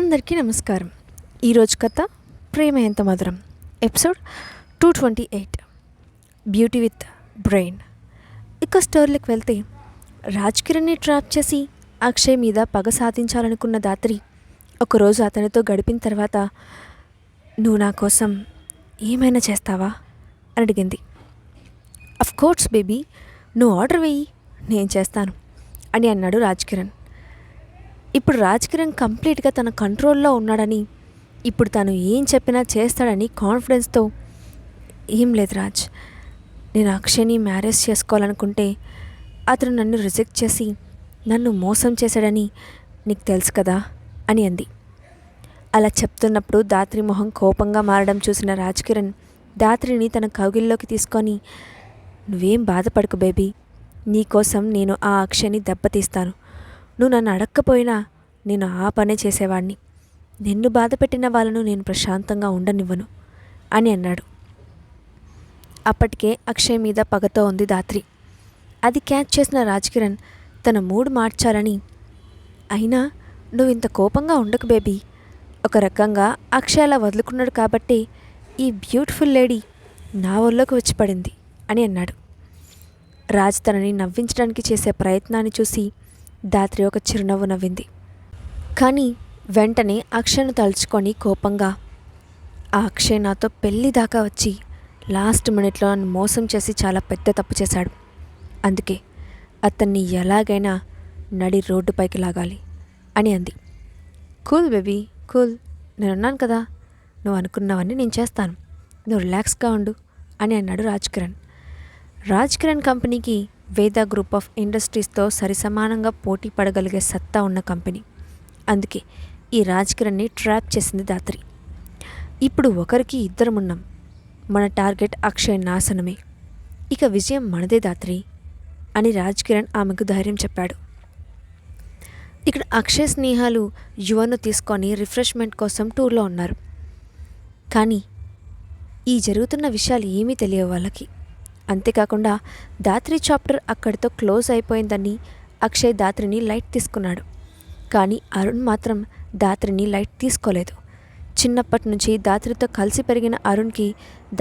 అందరికీ నమస్కారం. ఈరోజు కథ ప్రేమ ఎంత మధురం, ఎపిసోడ్ 228, బ్యూటీ విత్ బ్రెయిన్. ఇక స్టోరీకి వెళ్తే, రాజ్ కిరణ్ని ట్రాప్ చేసి అక్షయ్ మీద పగ సాధించాలనుకున్న దాత్రి ఒకరోజు అతనితో గడిపిన తర్వాత, నువ్వు నా కోసం ఏమైనా చేస్తావా అని అడిగింది. అఫ్ కోర్స్ బేబీ, నువ్వు ఆర్డర్ వేయి, నేను చేస్తాను అని అన్నాడు రాజ్ కిరణ్. ఇప్పుడు రాజ్ కిరణ్ కంప్లీట్గా తన కంట్రోల్లో ఉన్నాడని, ఇప్పుడు తను ఏం చెప్పినా చేస్తాడని కాన్ఫిడెన్స్తో, ఏం లేదు రాజ్, నేను అక్షయ్ని మ్యారేజ్ చేసుకోవాలనుకుంటే అతను నన్ను రిజెక్ట్ చేసి నన్ను మోసం చేశాడని నీకు తెలుసు కదా అని అంది. అలా చెప్తున్నప్పుడు దాత్రి మొహం కోపంగా మారడం చూసిన రాజ్ కిరణ్ దాత్రిని తన కౌగిల్లోకి తీసుకొని, నువ్వేం బాధపడకు బేబీ, నీకోసం నేను ఆ అక్షయ్ని దెబ్బతీస్తాను. నువ్వు నన్ను అడక్కపోయినా నేను ఆ పనే చేసేవాడిని. నిన్ను బాధపెట్టిన వాళ్ళను నేను ప్రశాంతంగా ఉండనివ్వను అని అన్నాడు. అప్పటికే అక్షయ్ మీద పగతో ఉంది దాత్రి. అది క్యాచ్ చేసిన రాజ్ కిరణ్ తన మూడ్ మార్చాలని, అయినా నువ్వు ఇంత కోపంగా ఉండకు బేబీ, ఒక రకంగా అక్షయ్ అలా వదులుకున్నాడు కాబట్టి ఈ బ్యూటిఫుల్ లేడీ నా ఒళ్ళోకి వచ్చి పడింది అని అన్నాడు. రాజ్ తనని నవ్వించడానికి చేసే ప్రయత్నాన్ని చూసి దాత్రి ఒక చిరునవ్వు నవ్వింది. కానీ వెంటనే అక్షయ్ను తలుచుకొని కోపంగా, ఆ అక్షయ్ నాతో పెళ్ళి దాకా వచ్చి లాస్ట్ మినిట్లో నన్ను మోసం చేసి చాలా పెద్ద తప్పు చేశాడు. అందుకే అతన్ని ఎలాగైనా నడి రోడ్డుపైకి లాగాలి అని అంది. కూల్ బేబీ, కూల్, నేనున్నాను కదా, నువ్వు అనుకున్నవన్నీ నేను చేస్తాను, నువ్వు రిలాక్స్గా ఉండు అని అన్నాడు రాజ్ కిరణ్. రాజ్ కిరణ్ కంపెనీకి వేద గ్రూప్ ఆఫ్ ఇండస్ట్రీస్తో సరిసమానంగా పోటీ పడగలిగే సత్తా ఉన్న కంపెనీ. అందుకే ఈ రాజ్ కిరణ్ని ట్రాప్ చేసింది దాత్రి. ఇప్పుడు ఒకరికి ఇద్దరమున్నాం, మన టార్గెట్ అక్షయ్ నాశనమే, ఇక విజయం మనదే దాత్రి అని రాజ్ కిరణ్ ఆమెకు ధైర్యం చెప్పాడు. ఇక్కడ అక్షయ్ స్నేహాలు యువను తీసుకొని రిఫ్రెష్మెంట్ కోసం టూర్లో ఉన్నారు. కానీ ఈ జరుగుతున్న విషయాలు ఏమీ తెలియవు వాళ్ళకి. అంతేకాకుండా దాత్రి చాప్టర్ అక్కడితో క్లోజ్ అయిపోయిందని అక్షయ్ దాత్రిని లైట్ తీసుకున్నాడు. కానీ అరుణ్ మాత్రం దాత్రిని లైట్ తీసుకోలేదు. చిన్నప్పటి నుంచి దాత్రితో కలిసి పెరిగిన అరుణ్కి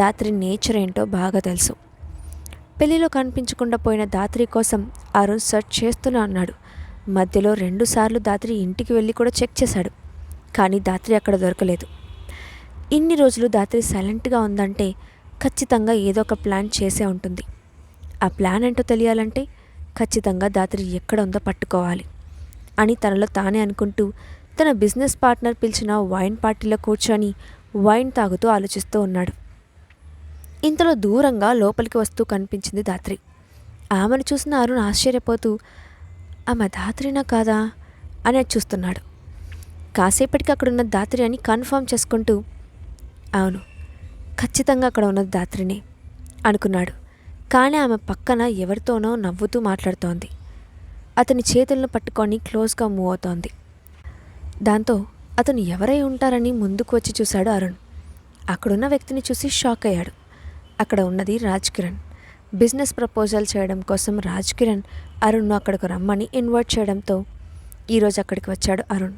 దాత్రి నేచర్ ఏంటో బాగా తెలుసు. పెళ్లిలో కనిపించకుండా పోయిన దాత్రి కోసం అరుణ్ సెర్చ్ చేస్తూనే అన్నాడు. మధ్యలో 2 సార్లు దాత్రి ఇంటికి వెళ్ళి కూడా చెక్ చేశాడు. కానీ దాత్రి అక్కడ దొరకలేదు. ఇన్ని రోజులు దాత్రి సైలెంట్గా ఉందంటే ఖచ్చితంగా ఏదో ఒక ప్లాన్ చేసే ఉంటుంది. ఆ ప్లాన్ ఏంటో తెలియాలంటే ఖచ్చితంగా దాత్రి ఎక్కడ ఉందో పట్టుకోవాలి అని తనలో తానే అనుకుంటూ తన బిజినెస్ పార్ట్నర్ పిలిచిన వైన్ పార్టీలో కూర్చొని వైన్ తాగుతూ ఆలోచిస్తూ ఉన్నాడు. ఇంతలో దూరంగా లోపలికి వస్తూ కనిపించింది దాత్రి. ఆమెను చూసిన అరుణ్ ఆశ్చర్యపోతూ, ఆమె దాత్రినా కాదా అని చూస్తున్నాడు. కాసేపటికి అక్కడున్న దాత్రి అని కన్ఫర్మ్ చేసుకుంటూ, అవును, ఖచ్చితంగా అక్కడ ఉన్నది దాత్రినే అనుకున్నాడు. కానీ ఆమె పక్కన ఎవరితోనో నవ్వుతూ మాట్లాడుతోంది. అతని చేతులను పట్టుకొని క్లోజ్గా మూవ్ అవుతోంది. దాంతో అతను ఎవరై ఉంటారని ముందుకు వచ్చి చూశాడు అరుణ్. అక్కడున్న వ్యక్తిని చూసి షాక్ అయ్యాడు. అక్కడ ఉన్నది రాజ్ కిరణ్. బిజినెస్ ప్రపోజల్ చేయడం కోసం రాజ్ కిరణ్ అరుణ్ను అక్కడికి రమ్మని ఇన్వైట్ చేయడంతో ఈరోజు అక్కడికి వచ్చాడు అరుణ్.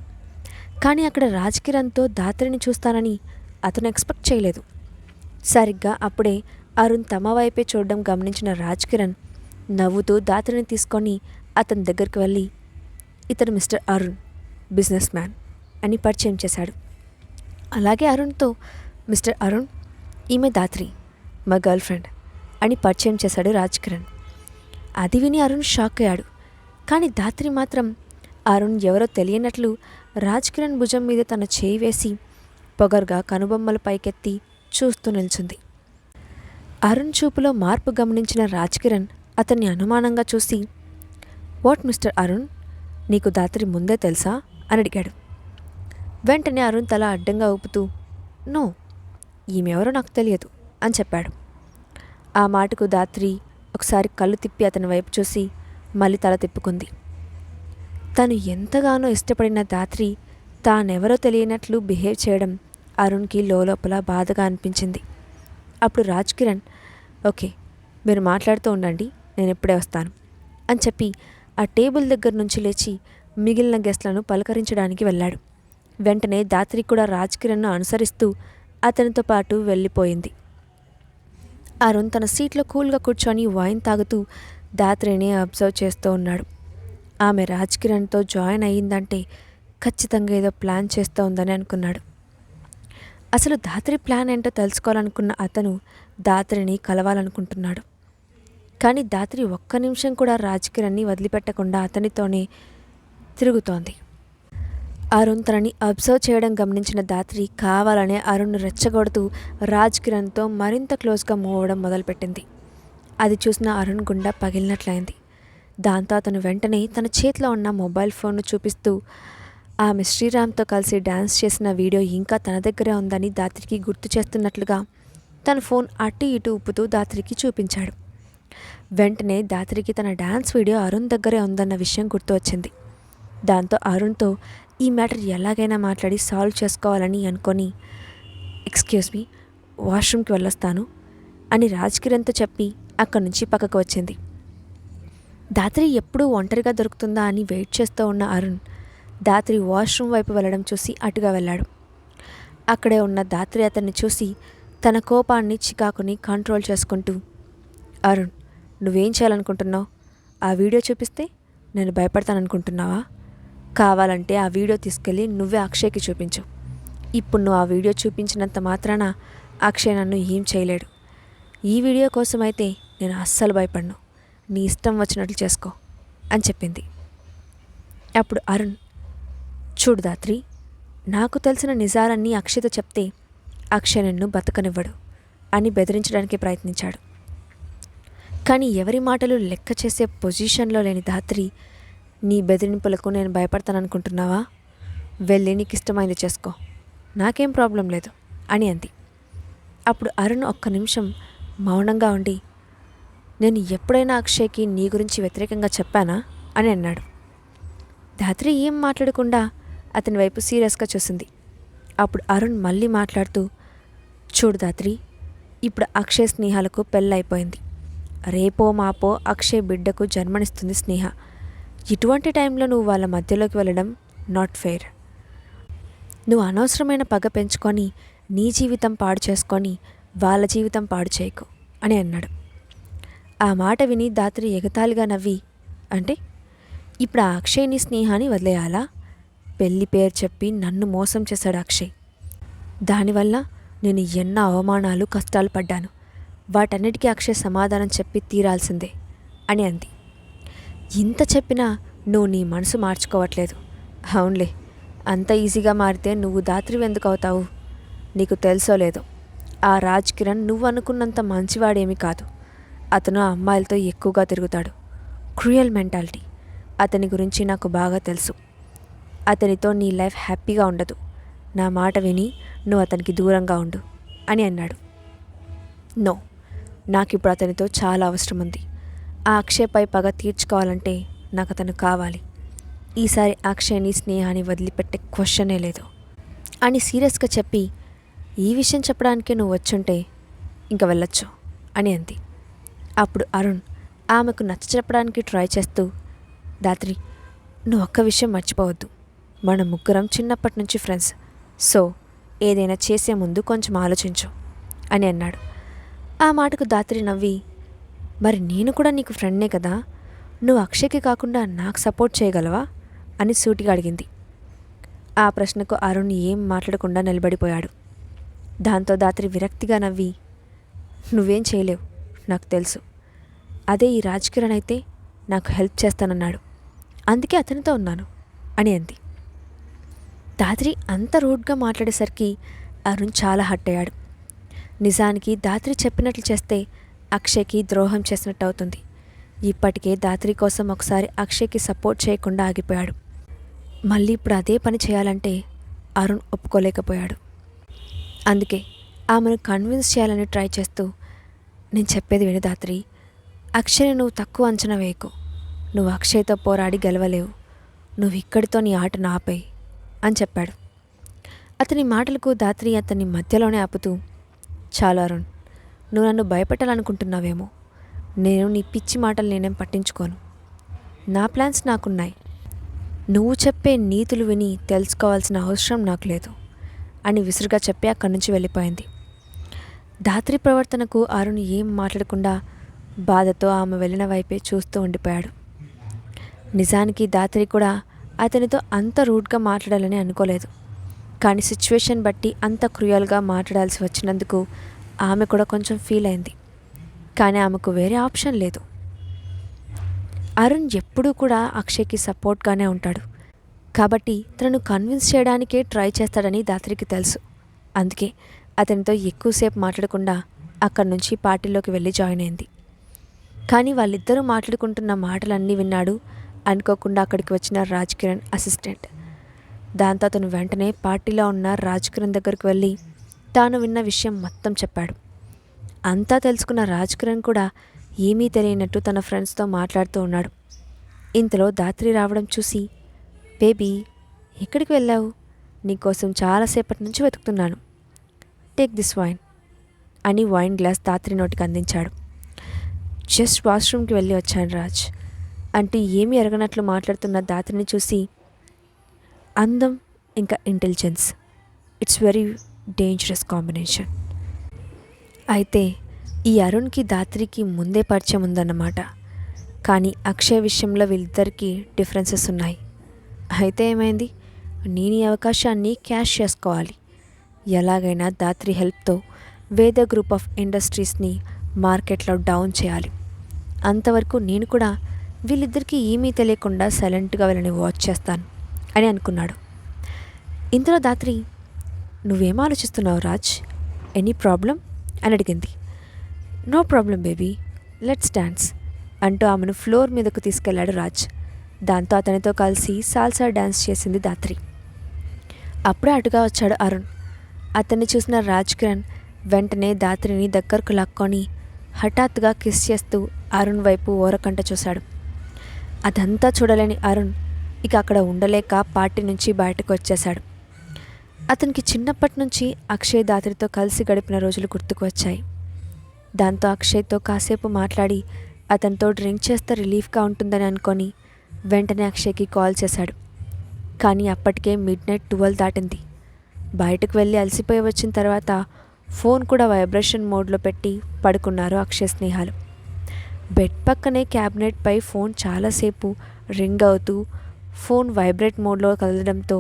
కానీ అక్కడ రాజ్ కిరణ్తో దాత్రిని చూస్తానని అతను ఎక్స్పెక్ట్ చేయలేదు. సరిగ్గా అప్పుడే అరుణ్ తమ వైపే చూడడం గమనించిన రాజ్ కిరణ్ నవ్వుతూ దాత్రిని తీసుకొని అతని దగ్గరికి వెళ్ళి, ఇతను మిస్టర్ అరుణ్, బిజినెస్ మ్యాన్ అని పరిచయం చేశాడు. అలాగే అరుణ్తో, మిస్టర్ అరుణ్, ఈమె దాత్రి, మా గర్ల్ ఫ్రెండ్ అని పరిచయం చేశాడు రాజ్ కిరణ్. అది విని అరుణ్ షాక్ అయ్యాడు. కానీ దాత్రి మాత్రం అరుణ్ ఎవరో తెలియనట్లు రాజ్ కిరణ్ భుజం మీద తన చేయి వేసి పొగరుగా కనుబొమ్మల పైకెత్తి చూస్తూ నిల్చుంది. అరుణ్ చూపులో మార్పు గమనించిన రాజ్ కిరణ్ అతన్ని అనుమానంగా చూసి, వాట్ మిస్టర్ అరుణ్, నీకు దాత్రి ముందే తెలుసా అని అడిగాడు. వెంటనే అరుణ్ తల అడ్డంగా ఊపుతూ, నో, ఈమెవరో నాకు తెలియదు అని చెప్పాడు. ఆ మాటకు దాత్రి ఒకసారి కళ్ళు తిప్పి అతని వైపు చూసి మళ్ళీ తల తిప్పుకుంది. తను ఎంతగానో ఇష్టపడిన దాత్రి తానెవరో తెలియనట్లు బిహేవ్ చేయడం అరుణ్కి లోపల బాధగా అనిపించింది. అప్పుడు రాజ్ కిరణ్, ఓకే, మీరు మాట్లాడుతూ ఉండండి, నేను ఇప్పుడే వస్తాను అని చెప్పి ఆ టేబుల్ దగ్గర నుంచి లేచి మిగిలిన గెస్ట్లను పలకరించడానికి వెళ్ళాడు. వెంటనే ధాత్రి కూడా రాజ్ కిరణ్ను అనుసరిస్తూ అతనితో పాటు వెళ్ళిపోయింది. అరుణ్ తన సీట్లో కూల్గా కూర్చొని వైన్ తాగుతూ ధాత్రిని అబ్జర్వ్ చేస్తూ ఉన్నాడు. ఆమె రాజ్ కిరణ్తో జాయిన్ అయ్యిందంటే ఖచ్చితంగా ఏదో ప్లాన్ చేస్తూ ఉందని అనుకున్నాడు. అసలు ధాత్రి ప్లాన్ ఏంటో తెలుసుకోవాలనుకున్న అతను ధాత్రిని కలవాలనుకుంటున్నాడు. కానీ ధాత్రి ఒక్క నిమిషం కూడా రాజ్ కిరణ్ని వదిలిపెట్టకుండా అతనితోనే తిరుగుతోంది. అరుణ్ తనని అబ్జర్వ్ చేయడం గమనించిన ధాత్రి కావాలనే అరుణ్ను రెచ్చగొడుతూ రాజ్ కిరణ్తో మరింత క్లోజ్గా మూవ్ అవ్వడం మొదలుపెట్టింది. అది చూసిన అరుణ్ గుండె పగిలినట్లయింది. దాంతో అతను వెంటనే తన చేతిలో ఉన్న మొబైల్ ఫోన్ను చూపిస్తూ ఆమె శ్రీరామ్తో కలిసి డ్యాన్స్ చేసిన వీడియో ఇంకా తన దగ్గరే ఉందని ధాత్రికి గుర్తు చేస్తున్నట్లుగా తన ఫోన్ అటు ఇటు ఊపుతూ ధాత్రికి చూపించాడు. వెంటనే ధాత్రికి తన డ్యాన్స్ వీడియో అరుణ్ దగ్గరే ఉందన్న విషయం గుర్తు వచ్చింది. దాంతో అరుణ్తో ఈ మ్యాటర్ ఎలాగైనా మాట్లాడి సాల్వ్ చేసుకోవాలని అనుకొని ఎక్స్క్యూజ్ మీ, వాష్రూమ్కి వెళ్ళొస్తాను అని రాజ్ కిరణ్తో చెప్పి అక్కడి నుంచి పక్కకు వచ్చింది. ధాత్రి ఎప్పుడూ ఒంటరిగా దొరుకుతుందా అని వెయిట్ చేస్తూ ఉన్న అరుణ్ ధాత్రి వాష్రూమ్ వైపు వెళ్ళడం చూసి అటుగా వెళ్ళాడు. అక్కడే ఉన్న ధాత్రి అతన్ని చూసి తన కోపాన్ని చికాకుని కంట్రోల్ చేసుకుంటూ, అరుణ్, నువ్వేం చేయాలనుకుంటున్నావు? ఆ వీడియో చూపిస్తే నేను భయపడతాననుకుంటున్నావా? కావాలంటే ఆ వీడియో తీసుకెళ్ళి నువ్వే అక్షయ్కి చూపించు. ఇప్పుడు నువ్వు ఆ వీడియో చూపించినంత మాత్రాన అక్షయ్ నన్ను ఏం చేయలేడు. ఈ వీడియో కోసమైతే నేను అస్సలు భయపడను. నీ ఇష్టం వచ్చినట్లు చేసుకో అని చెప్పింది. అప్పుడు అరుణ్, చూడు ధాత్రి, నాకు తెలిసిన నిజాలన్నీ అక్షయ్తో చెప్తే అక్షయ్ నిన్ను బతకనివ్వడు అని బెదిరించడానికి ప్రయత్నించాడు. కానీ ఎవరి మాటలు లెక్క చేసే పొజిషన్లో లేని ధాత్రి, నీ బెదిరింపులకు నేను భయపడతాననుకుంటున్నావా? వెళ్ళి నీకు ఇష్టమైంది చేసుకో, నాకేం ప్రాబ్లం లేదు అని అంది. అప్పుడు అరుణ్ ఒక్క నిమిషం మౌనంగా ఉండి, నేను ఎప్పుడైనా అక్షయ్కి నీ గురించి వ్యతిరేకంగా చెప్పానా అని అన్నాడు. ధాత్రి ఏం మాట్లాడకుండా అతని వైపు సీరియస్గా చూసింది. అప్పుడు అరుణ్ మళ్ళీ మాట్లాడుతూ, చూడు ధాత్రి, ఇప్పుడు అక్షయ్ స్నేహాలకు పెళ్ళైపోయింది. రేపో మాపో అక్షయ్ బిడ్డకు జన్మనిస్తుంది స్నేహ. ఇటువంటి టైంలో నువ్వు వాళ్ళ మధ్యలోకి వెళ్ళడం నాట్ ఫెయిర్. నువ్వు అనవసరమైన పగ పెంచుకొని నీ జీవితం పాడు చేసుకొని వాళ్ళ జీవితం పాడు చేయకు అని అన్నాడు. ఆ మాట విని ధాత్రి ఎగతాళిగా నవ్వి, అంటే ఇప్పుడు ఆ అక్షయ్ని స్నేహాన్ని వదిలేయాలా? పెళ్లి పేరు చెప్పి నన్ను మోసం చేశాడు అక్షయ్. దానివల్ల నేను ఎన్నో అవమానాలు కష్టాలు పడ్డాను. వాటన్నిటికీ అక్షయ్ సమాధానం చెప్పి తీరాల్సిందే అని అంది. ఇంత చెప్పినా నువ్వు నీ మనసు మార్చుకోవట్లేదు. అవునులే, అంత ఈజీగా మారితే నువ్వు ధాత్రి ఎందుకు అవుతావు? నీకు తెలుసో లేదో, ఆ రాజ్ కిరణ్ నువ్వు అనుకున్నంత మంచివాడేమీ కాదు. అతను ఆ అమ్మాయిలతో ఎక్కువగా తిరుగుతాడు. Cruel mentality. అతని గురించి నాకు బాగా తెలుసు. అతనితో నీ లైఫ్ హ్యాపీగా ఉండదు. నా మాట విని నువ్వు అతనికి దూరంగా ఉండు అని అన్నాడు. నో, నాకిప్పుడు అతనితో చాలా అవసరం ఉంది. ఆ అక్షయ్పై పగ తీర్చుకోవాలంటే నాకు అతను కావాలి. ఈసారి అక్షయ్ని స్నేహాన్ని వదిలిపెట్టే క్వశ్చనే లేదు అని సీరియస్గా చెప్పి, ఈ విషయం చెప్పడానికే నువ్వు వచ్చుంటే ఇంక వెళ్ళొచ్చు అని అంది. అప్పుడు అరుణ్ ఆమెకు నచ్చ చెప్పడానికి ట్రై చేస్తూ, ధాత్రి, నువ్వు ఒక్క విషయం మర్చిపోవద్దు. మన ముగ్గురం చిన్నప్పటి నుంచి ఫ్రెండ్స్. సో ఏదైనా చేసే ముందు కొంచెం ఆలోచించు అని అన్నాడు. ఆ మాటకు ధాత్రి నవ్వి, మరి నేను కూడా నీకు ఫ్రెండ్నే కదా, నువ్వు అక్షయ్కి కాకుండా నాకు సపోర్ట్ చేయగలవా అని సూటిగా అడిగింది. ఆ ప్రశ్నకు అరుణ్ ఏం మాట్లాడకుండా నిలబడిపోయాడు. దాంతో ధాత్రి విరక్తిగా నవ్వి, నువ్వేం చేయలేవు, నాకు తెలుసు. అదే ఈ రాజ్ కిరణ్ అయితే నాకు హెల్ప్ చేస్తానన్నాడు, అందుకే అతనితో ఉన్నాను అని అంది. ధాత్రి అంత రూడ్గా మాట్లాడేసరికి అరుణ్ చాలా హర్ట్ అయ్యాడు. నిజానికి ధాత్రి చెప్పినట్లు చేస్తే అక్షయ్కి ద్రోహం చేసినట్టు అవుతుంది. ఇప్పటికే ధాత్రి కోసం ఒకసారి అక్షయ్కి సపోర్ట్ చేయకుండా ఆగిపోయాడు. మళ్ళీ ఇప్పుడు అదే పని చేయాలంటే అరుణ్ ఒప్పుకోలేకపోయాడు. అందుకే ఆమెను కన్విన్స్ చేయాలని ట్రై చేస్తూ, నేను చెప్పేది విను ధాత్రి, అక్షయ్ని నువ్వు తక్కువ అంచనా వేయకు. నువ్వు అక్షయ్తో పోరాడి గెలవలేవు. నువ్వు ఇక్కడితో నీ ఆటను ఆపేయి అని చెప్పాడు. అతని మాటలకు ధాత్రి అతన్ని మధ్యలోనే ఆపుతూ, చాలు అరుణ్, నువ్వు నన్ను భయపెట్టాలనుకుంటున్నావేమో. నేను నీ పిచ్చి మాటలు నేనేం పట్టించుకోను. నా ప్లాన్స్ నాకున్నాయి. నువ్వు చెప్పే నీతులు విని తెలుసుకోవాల్సిన అవసరం నాకు లేదు అని విసురుగా చెప్పి అక్కడి నుంచి వెళ్ళిపోయింది. ధాత్రి ప్రవర్తనకు అరుణ్ ఏం మాట్లాడకుండా బాధతో ఆమె వెళ్ళిన వైపే చూస్తూ ఉండిపోయాడు. నిజానికి ధాత్రి కూడా అతనితో అంత రూడ్గా మాట్లాడాలని అనుకోలేదు. కానీ సిచ్యువేషన్ బట్టి అంత క్రూయల్గా మాట్లాడాల్సి వచ్చినందుకు ఆమె కూడా కొంచెం ఫీల్ అయింది. కానీ ఆమెకు వేరే ఆప్షన్ లేదు. అరుణ్ ఎప్పుడూ కూడా అక్షయ్కి సపోర్ట్గానే ఉంటాడు కాబట్టి తనను కన్విన్స్ చేయడానికే ట్రై చేస్తాడని ధాత్రికి తెలుసు. అందుకే అతనితో ఎక్కువసేపు మాట్లాడకుండా అక్కడి నుంచి పార్టీలోకి వెళ్ళి జాయిన్ అయింది. కానీ వాళ్ళిద్దరూ మాట్లాడుకుంటున్న మాటలన్నీ విన్నాడు అనుకోకుండా అక్కడికి వచ్చిన రాజ్ కిరణ్ అసిస్టెంట్. దాంతో అతను వెంటనే పార్టీలో ఉన్న రాజ్ కిరణ్ దగ్గరికి వెళ్ళి తాను విన్న విషయం మొత్తం చెప్పాడు. అంతా తెలుసుకున్న రాజ్ కిరణ్ కూడా ఏమీ తెలియనట్టు తన ఫ్రెండ్స్తో మాట్లాడుతూ ఉన్నాడు. ఇంతలో ధాత్రి రావడం చూసి, బేబీ ఎక్కడికి వెళ్ళావు? నీకోసం చాలాసేపటి నుంచి వెతుకుతున్నాను. టేక్ దిస్ వైన్ అని వైన్ గ్లాస్ ధాత్రి నోటికి అందించాడు. జస్ట్ వాష్రూమ్కి వెళ్ళి వచ్చాను రాజ్ అంటూ ఏమీ ఎరగనట్లు మాట్లాడుతున్న ధాత్రిని చూసి, అందం ఇంకా intelligence, it's very dangerous combination. అయితే ఈ అరుణ్కి ధాత్రికి ముందే పరిచయం ఉందన్నమాట. కానీ అక్షయ్ విషయంలో వీళ్ళిద్దరికీ డిఫరెన్సెస్ ఉన్నాయి. అయితే ఏమైంది? నేను ఈ అవకాశాన్ని క్యాష్ చేసుకోవాలి. ఎలాగైనా ధాత్రి హెల్ప్తో వేద గ్రూప్ ఆఫ్ ఇండస్ట్రీస్ని మార్కెట్లో డౌన్ చేయాలి. అంతవరకు నేను కూడా వీళ్ళిద్దరికీ ఏమీ తెలియకుండా సైలెంట్గా వీళ్ళని వాచ్ చేస్తాను అని అనుకున్నాడు. ఇంతలో ధాత్రి, నువ్వేం ఆలోచిస్తున్నావు రాజ్? ఎనీ ప్రాబ్లం అని అడిగింది. No problem baby, let's dance అంటూ ఆమెను ఫ్లోర్ మీదకు తీసుకెళ్లాడు రాజ్. దాంతో అతనితో కలిసి సాల్సా డ్యాన్స్ చేసింది ధాత్రి. అప్పుడే అటుగా వచ్చాడు అరుణ్. అతన్ని చూసిన రాజ్ కిరణ్ వెంటనే ధాత్రిని దగ్గరకు లాక్కొని హఠాత్తుగా కిస్ చేస్తూ అరుణ్ వైపు ఓరకంట చూశాడు. అదంతా చూడలేని అరుణ్ ఇక అక్కడ ఉండలేక పార్టీ నుంచి బయటకు వచ్చేశాడు. అతనికి చిన్నప్పటి నుంచి అక్షయ్ ధాత్రితో కలిసి గడిపిన రోజులు గుర్తుకు వచ్చాయి. దాంతో అక్షయ్తో కాసేపు మాట్లాడి అతనితో డ్రింక్ చేస్తే రిలీఫ్గా ఉంటుందని అనుకొని వెంటనే అక్షయ్కి కాల్ చేశాడు. కానీ అప్పటికే మిడ్నైట్ 12 దాటింది. బయటకు వెళ్ళి అలసిపోయి వచ్చిన తర్వాత ఫోన్ కూడా వైబ్రేషన్ మోడ్లో పెట్టి పడుకున్నారు అక్షయ్ స్నేహాలు. బెడ్ పక్కనే క్యాబినెట్పై ఫోన్ చాలాసేపు రింగ్ అవుతూ ఫోన్ వైబ్రేట్ మోడ్లో కదలడంతో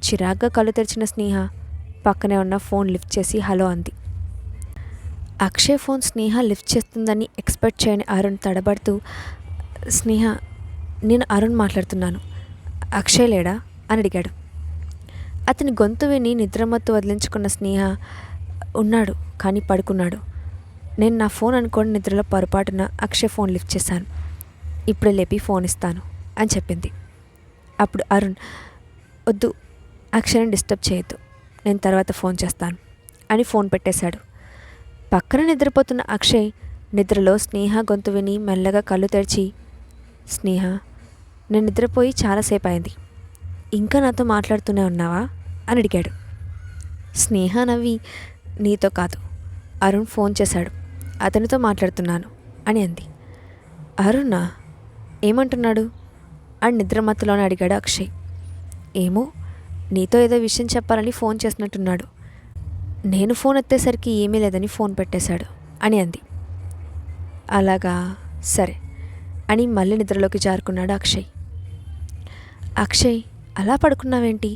చిరాగ్గా కళ్ళు తెరిచిన స్నేహ పక్కనే ఉన్న ఫోన్ లిఫ్ట్ చేసి హలో అంది. అక్షయ్ ఫోన్ స్నేహ లిఫ్ట్ చేస్తుందని ఎక్స్పెక్ట్ చేయని అరుణ్ తడబడుతూ, స్నేహ, నేను అరుణ్ మాట్లాడుతున్నాను, అక్షయ్ లేడా అని అడిగాడు. అతని గొంతు విని నిద్రమత్తు వదిలించుకున్న స్నేహ, ఉన్నాడు కానీ పడుకున్నాడు. నేను నా ఫోన్ అనుకోని నిద్రలో పొరపాటున అక్షయ్ ఫోన్ లిఫ్ట్ చేశాను. ఇప్పుడే లేపి ఫోన్ ఇస్తాను అని చెప్పింది. అప్పుడు అరుణ్, వద్దు, అక్షయ్ని డిస్టర్బ్ చేయొద్దు, నేను తర్వాత ఫోన్ చేస్తాను అని ఫోన్ పెట్టేశాడు. పక్కన నిద్రపోతున్న అక్షయ్ నిద్రలో స్నేహ గొంతు విని మెల్లగా కళ్ళు తెరిచి, స్నేహ, నేను నిద్రపోయి చాలాసేపు అయింది, ఇంకా నాతో మాట్లాడుతూనే ఉన్నావా అని అడిగాడు. స్నేహ నవ్వి, నీతో కాదు, అరుణ్ ఫోన్ చేశాడు, అతనితో మాట్లాడుతున్నాను అని అంది. అరుణా? ఏమంటున్నాడు అని నిద్రమత్తులోనే అడిగాడు అక్షయ్. ఏమో, నీతో ఏదో విషయం చెప్పాలని ఫోన్ చేసినట్టున్నాడు, నేను ఫోన్ ఎత్తేసరికి ఏమీ లేదని ఫోన్ పెట్టేశాడు అని అంది. అలాగా, సరే అని మళ్ళీ నిద్రలోకి జారుకున్నాడు అక్షయ్. అక్షయ్, అలా పడుకున్నావేంటి?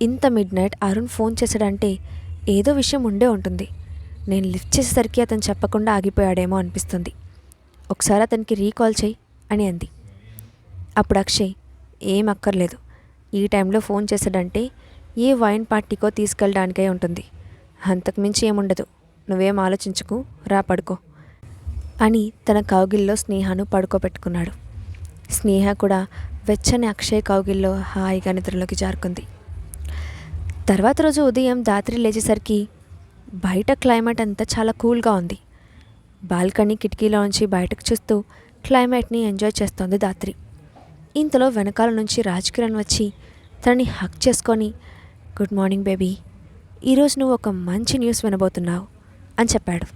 ఇంత మిడ్ నైట్ అరుణ్ ఫోన్ చేశాడంటే ఏదో విషయం ఉండే ఉంటుంది. నేను లిఫ్ట్ చేసేసరికి అతను చెప్పకుండా ఆగిపోయాడేమో అనిపిస్తుంది, ఒకసారి అతనికి రీకాల్ చేయి అని అంది. అప్పుడు అక్షయ్, ఏం అక్కర్లేదు, ఈ టైంలో ఫోన్ చేశాడంటే ఏ వైన్ పార్టీకో తీసుకెళ్ళడానికే ఉంటుంది, అంతకుమించి ఏముండదు, నువ్వేం ఆలోచించుకు, రా పడుకో అని తన కౌగిల్లో స్నేహను పడుకోబెట్టుకున్నాడు. స్నేహ కూడా వెచ్చని అక్షయ్ కౌగిల్లో హాయిగా నిద్రలోకి జారుకుంది. తర్వాత రోజు ఉదయం ధాత్రి లేచేసరికి బయట క్లైమేట్ అంతా చాలా కూల్గా ఉంది. బాల్కనీ కిటికీలోంచి బయటకు చూస్తూ క్లైమేట్ని ఎంజాయ్ చేస్తోంది ధాత్రి. ఇంతలో వెనకాల నుంచి రాజ్ కిరణ్ వచ్చి తనని హక్ చేసుకొని, గుడ్ మార్నింగ్ బేబీ, ఈరోజు నువ్వు ఒక మంచి న్యూస్ వినబోతున్నావు అని చెప్పాడు.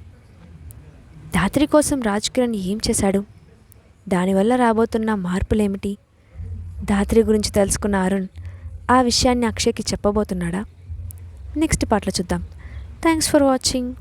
ధాత్రి కోసం రాజ్ కిరణ్ ఏం చేశాడు? దానివల్ల రాబోతున్న మార్పులేమిటి? ధాత్రి గురించి తెలుసుకున్న అరుణ్ ఆ విషయాన్ని అక్షయ్కి చెప్పబోతున్నాడా? నెక్స్ట్ పార్ట్లో చూద్దాం. Thanks for watching.